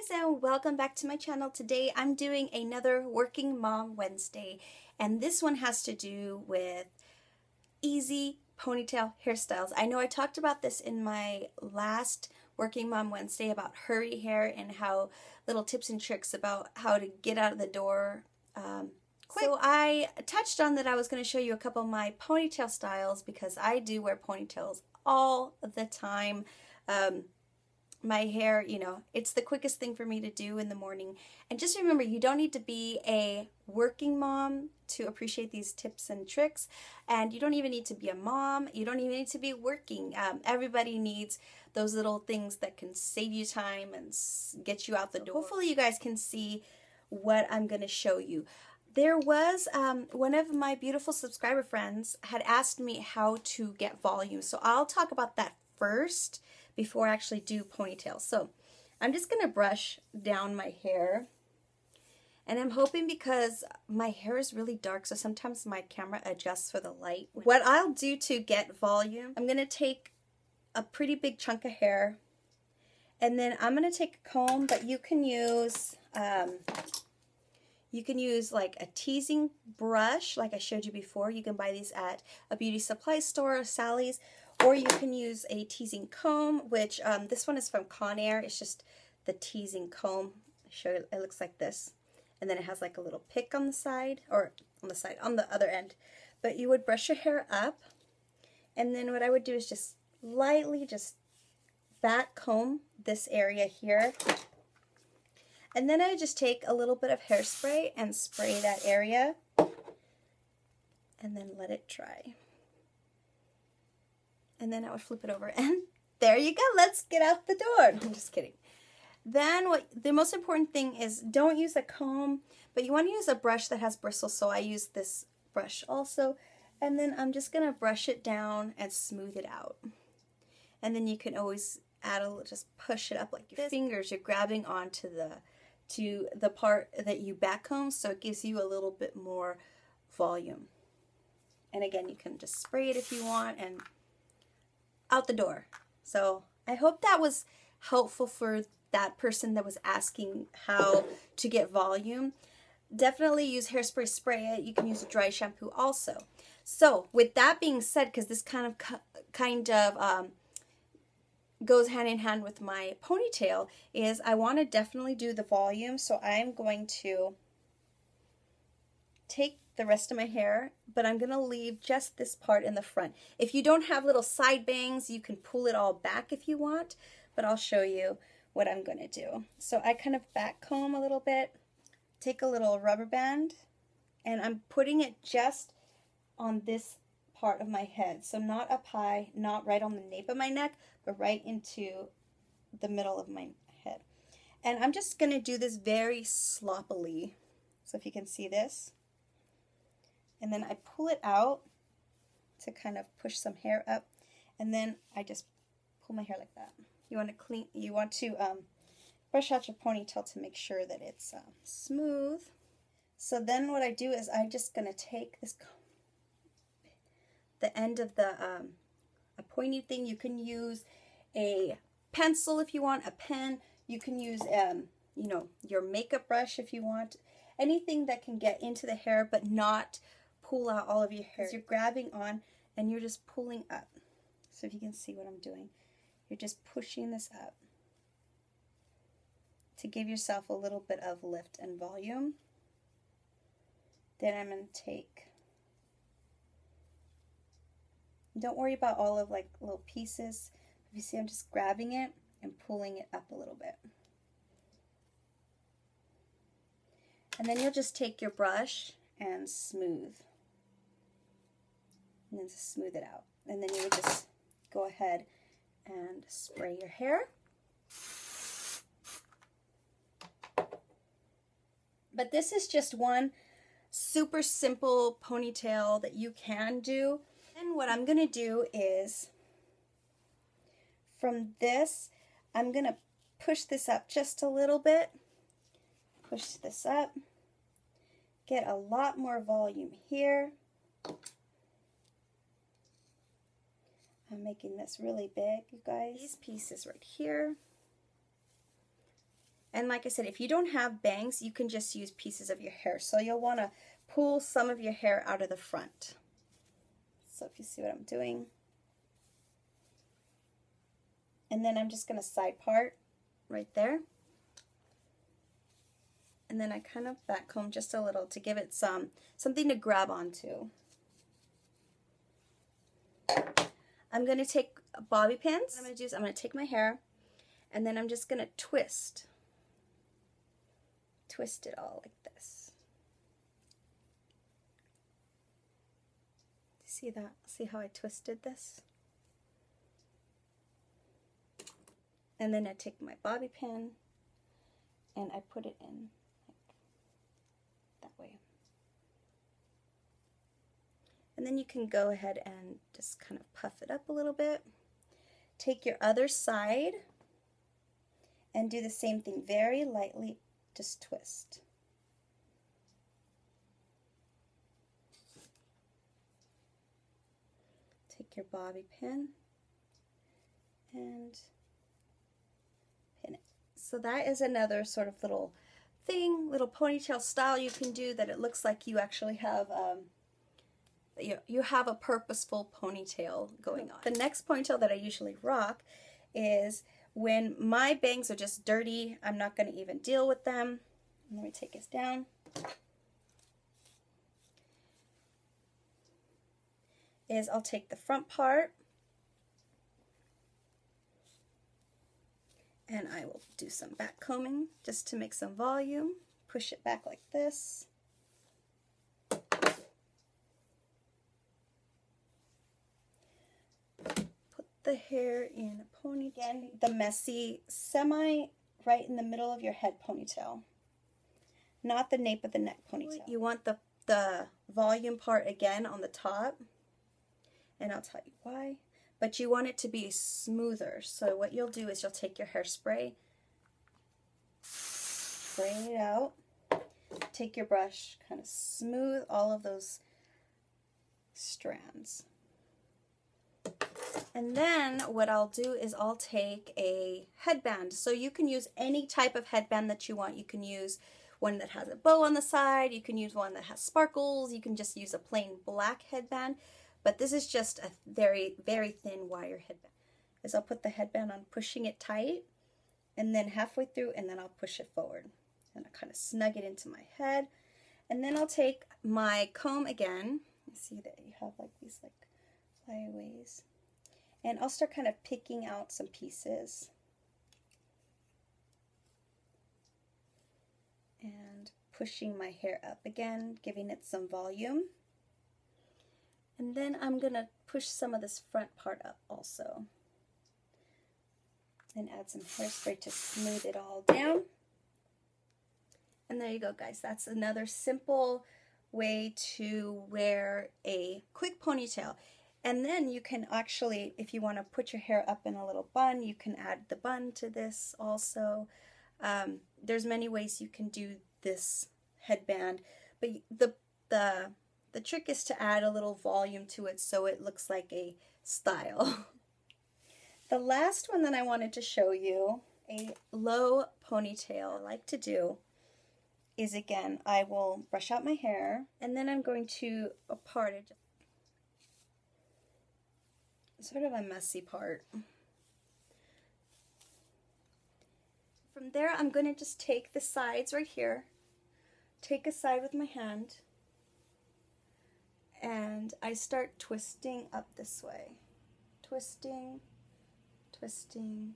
guys, and welcome back to my channel. Today I'm doing another Working Mom Wednesday, and this one has to do with easy ponytail hairstyles. I know I talked about this in my last Working Mom Wednesday about hurry hair and how little tips and tricks about how to get out of the door quick. So I touched on that I was going to show you a couple of my ponytail styles because I do wear ponytails all the time. My hair, you know, it's the quickest thing for me to do in the morning. And just remember, you don't need to be a working mom to appreciate these tips and tricks. And you don't even need to be a mom. You don't even need to be working. Everybody needs those little things that can save you time and get you out the door. Hopefully you guys can see what I'm going to show you. There was one of my beautiful subscriber friends had asked me how to get volume. So I'll talk about that first before I actually do ponytails. So I'm just going to brush down my hair. And I'm hoping, because my hair is really dark, so sometimes my camera adjusts for the light. What I'll do to get volume, I'm going to take a pretty big chunk of hair. And then I'm going to take a comb, but you can use like a teasing brush like I showed you before. You can buy these at a beauty supply store or Sally's. Or you can use a teasing comb, which this one is from Conair. It's just the teasing comb. It looks like this. And then it has like a little pick on the side, or on the other end. But you would brush your hair up. And then what I would do is just lightly back comb this area here. And then I just take a little bit of hairspray and spray that area. And then let it dry. And then I would flip it over, and there you go. Let's get out the door. I'm just kidding. Then the most important thing is, don't use a comb, but you want to use a brush that has bristles. So I use this brush also. And then I'm just going to brush it down and smooth it out. And then you can always add just push it up like your fingers. You're grabbing onto the part that you back comb, so it gives you a little bit more volume. And again, you can just spray it if you want, and out the door. So I hope that was helpful for that person that was asking how to get volume. Definitely use hairspray, spray it. You can use a dry shampoo also. So with that being said, because this kind of goes hand in hand with my ponytail, is I want to definitely do the volume. So I'm going to take the rest of my hair, but I'm going to leave just this part in the front. If you don't have little side bangs, you can pull it all back if you want, but I'll show you what I'm going to do. So I kind of back comb a little bit, take a little rubber band, and I'm putting it just on this part of my head. So not up high, not right on the nape of my neck, but right into the middle of my head. And I'm just going to do this very sloppily. So if you can see this. And then I pull it out to kind of push some hair up, and then I just pull my hair like that. You want to brush out your ponytail to make sure that it's smooth. So then what I do is I'm just going to take the end of a pointy thing. You can use a pencil if you want, a pen. You can use you know, your makeup brush if you want. Anything that can get into the hair but not pull out all of your hair. You're grabbing on and you're just pulling up. So if you can see what I'm doing, you're just pushing this up to give yourself a little bit of lift and volume. Then I'm going to take, don't worry about all of like little pieces. If you see, I'm just grabbing it and pulling it up a little bit. And then you'll just take your brush and smooth. And then just smooth it out. And then you would just go ahead and spray your hair. But this is just one super simple ponytail that you can do. And what I'm going to do is, from this, I'm going to push this up just a little bit. Push this up. Get a lot more volume here. I'm making this really big, you guys. These pieces right here. And like I said, if you don't have bangs, you can just use pieces of your hair. So you'll want to pull some of your hair out of the front. So if you see what I'm doing. And then I'm just going to side part right there. And then I kind of back comb just a little to give it something to grab onto. I'm going to take bobby pins. What I'm going to do is I'm going to take my hair and then I'm just going to twist it all like this. See that? See how I twisted this? And then I take my bobby pin and I put it in like that way. And then you can go ahead and just kind of puff it up a little bit. Take your other side and do the same thing, very lightly, just twist. Take your bobby pin and pin it. So that is another sort of little thing, little ponytail style you can do that it looks like you actually have you have a purposeful ponytail going on. The next ponytail that I usually rock is when my bangs are just dirty. I'm not going to even deal with them. Let me take this down. I'll take the front part and I will do some back combing just to make some volume. Push it back like this. Put the hair in a ponytail. Again, the messy, semi right in the middle of your head ponytail. Not the nape of the neck ponytail. You want the volume part again on the top. And I'll tell you why. But you want it to be smoother. So what you'll do is you'll take your hairspray, spray it out, take your brush, kind of smooth all of those strands. And then what I'll do is I'll take a headband. So you can use any type of headband that you want. You can use one that has a bow on the side. You can use one that has sparkles. You can just use a plain black headband. But this is just a very, very thin wire headband. I'll put the headband on, pushing it tight, and then halfway through, and then I'll push it forward. And I'll kind of snug it into my head. And then I'll take my comb again. You see that you have like these like flyaways. And I'll start kind of picking out some pieces. And pushing my hair up again, giving it some volume. And then I'm going to push some of this front part up also. And add some hairspray to smooth it all down. And there you go, guys. That's another simple way to wear a quick ponytail. And then you can actually, if you want to put your hair up in a little bun, you can add the bun to this also. There's many ways you can do this headband. But the trick is to add a little volume to it so it looks like a style. The last one that I wanted to show you, a low ponytail I like to do, is again, I will brush out my hair and then I'm going to part it. Sort of a messy part. From there, I'm going to just take the sides right here, take a side with my hand, and I start twisting up this way. Twisting, twisting,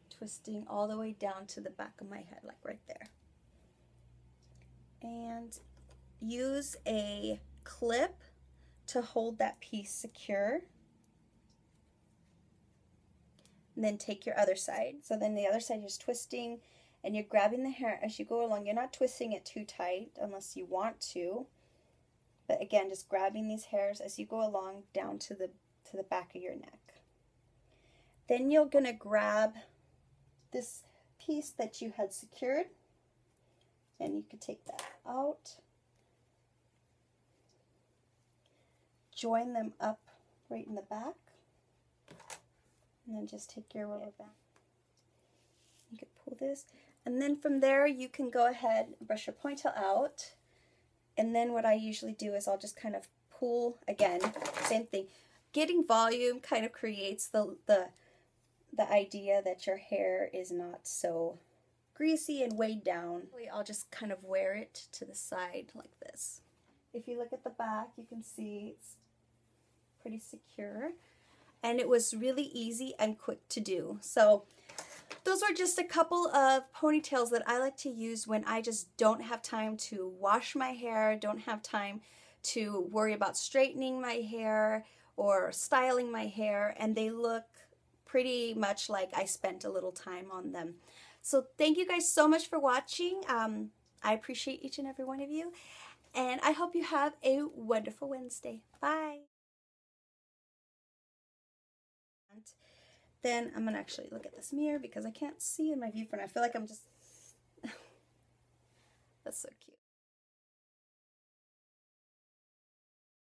twisting all the way down to the back of my head, like right there. And use a clip to hold that piece secure. And then take your other side. So then the other side you're just twisting and you're grabbing the hair as you go along. You're not twisting it too tight unless you want to. But again, just grabbing these hairs as you go along down to the back of your neck. Then you're going to grab this piece that you had secured, and you can take that out. Join them up right in the back, and then just take your rubber band. You can pull this, And then from there you can go ahead and brush your ponytail out. And then what I usually do is I'll just kind of pull, again, same thing. Getting volume kind of creates the idea that your hair is not so greasy and weighed down. I'll just kind of wear it to the side like this. If you look at the back, you can see it's pretty secure. And it was really easy and quick to do. So those are just a couple of ponytails that I like to use when I just don't have time to wash my hair, don't have time to worry about straightening my hair or styling my hair, and they look pretty much like I spent a little time on them. So thank you guys so much for watching. I appreciate each and every one of you, and I hope you have a wonderful Wednesday. Bye. Then I'm gonna actually look at this mirror because I can't see in my viewfinder. I feel like I'm just, that's so cute.